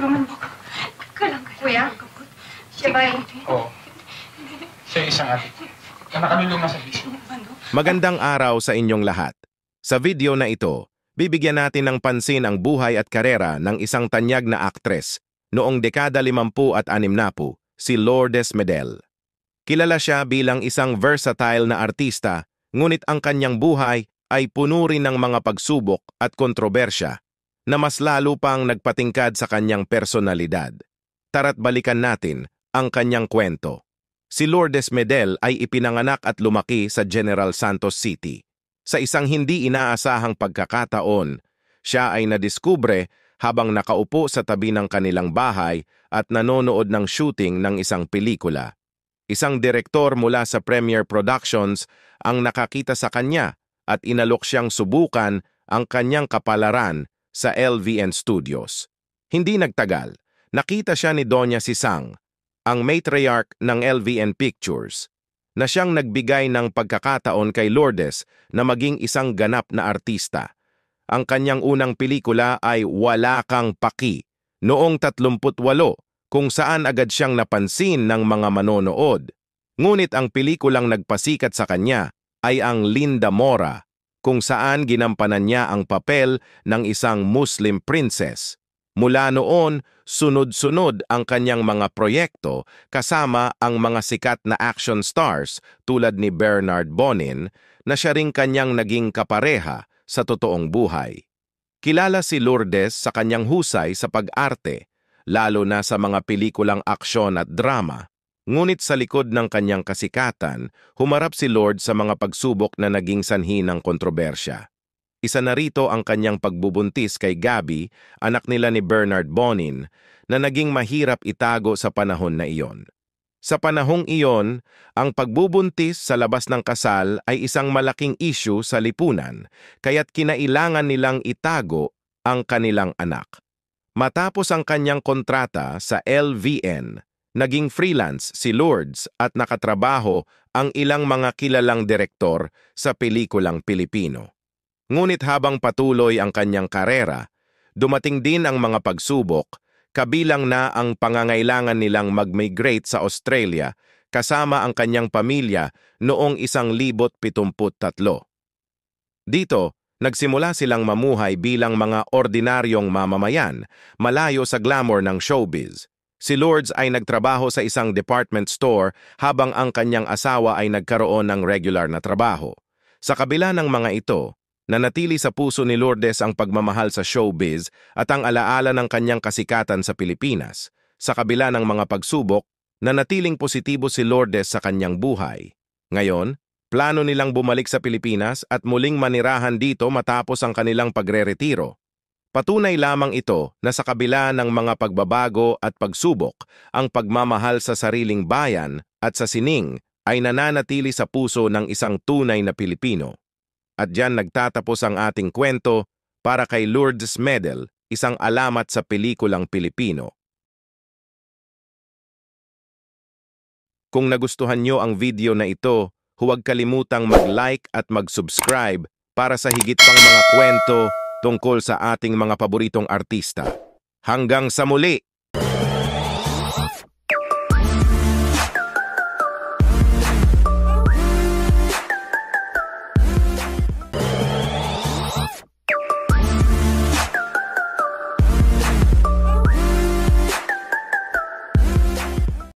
tulungan mo ko. Kuya? Siya ba yun? Oo. Siya isang ate. Na nakalulungan sa bisyo. Magandang araw sa inyong lahat. Sa video na ito, bibigyan natin ng pansin ang buhay at karera ng isang tanyag na aktres noong dekada 50 at 60, si Lourdes Medel. Kilala siya bilang isang versatile na artista, ngunit ang kanyang buhay ay puno rin ng mga pagsubok at kontrobersya na mas lalo pang nagpatingkad sa kanyang personalidad. Tara't balikan natin ang kanyang kwento. Si Lourdes Medel ay ipinanganak at lumaki sa General Santos City. Sa isang hindi inaasahang pagkakataon, siya ay nadiskubre habang nakaupo sa tabi ng kanilang bahay at nanonood ng shooting ng isang pelikula. Isang direktor mula sa Premier Productions ang nakakita sa kanya at inalok siyang subukan ang kanyang kapalaran sa LVN Studios. Hindi nagtagal, nakita siya ni Doña Sisang, ang matriarch ng LVN Pictures, na siyang nagbigay ng pagkakataon kay Lourdes na maging isang ganap na artista. Ang kanyang unang pelikula ay Wala Kang Paki, noong 38, kung saan agad siyang napansin ng mga manonood. Ngunit ang pelikulang nagpasikat sa kanya ay ang Linda Mora, kung saan ginampanan niya ang papel ng isang Muslim princess. Mula noon, sunod-sunod ang kanyang mga proyekto kasama ang mga sikat na action stars tulad ni Bernard Bonin na siya ring kanyang naging kapareha sa totoong buhay. Kilala si Lourdes sa kanyang husay sa pag-arte, lalo na sa mga pelikulang aksyon at drama. Ngunit sa likod ng kanyang kasikatan, humarap si Lourdes sa mga pagsubok na naging sanhi ng kontrobersya. Isa na rito ang kanyang pagbubuntis kay Gabby, anak nila ni Bernard Bonin, na naging mahirap itago sa panahon na iyon. Sa panahong iyon, ang pagbubuntis sa labas ng kasal ay isang malaking issue sa lipunan, kaya't kinailangan nilang itago ang kanilang anak. Matapos ang kanyang kontrata sa LVN, naging freelance si Lourdes at nakatrabaho ang ilang mga kilalang direktor sa pelikulang Pilipino. Ngunit habang patuloy ang kanyang karera, dumating din ang mga pagsubok, kabilang na ang pangangailangan nilang mag-migrate sa Australia kasama ang kanyang pamilya noong 1973. Dito, nagsimula silang mamuhay bilang mga ordinaryong mamamayan, malayo sa glamour ng showbiz. Si Lourdes ay nagtrabaho sa isang department store habang ang kanyang asawa ay nagkaroon ng regular na trabaho. Sa kabila ng mga ito, nanatili sa puso ni Lourdes ang pagmamahal sa showbiz at ang alaala ng kanyang kasikatan sa Pilipinas. Sa kabila ng mga pagsubok, nanatiling positibo si Lourdes sa kanyang buhay. Ngayon, plano nilang bumalik sa Pilipinas at muling manirahan dito matapos ang kanilang pagre-retiro. Patunay lamang ito na sa kabila ng mga pagbabago at pagsubok, ang pagmamahal sa sariling bayan at sa sining ay nananatili sa puso ng isang tunay na Pilipino. At diyan nagtatapos ang ating kwento para kay Lourdes Medel, isang alamat sa pelikulang Pilipino. Kung nagustuhan nyo ang video na ito, huwag kalimutang mag-like at mag-subscribe para sa higit pang mga kwento tungkol sa ating mga paboritong artista. Hanggang sa muli!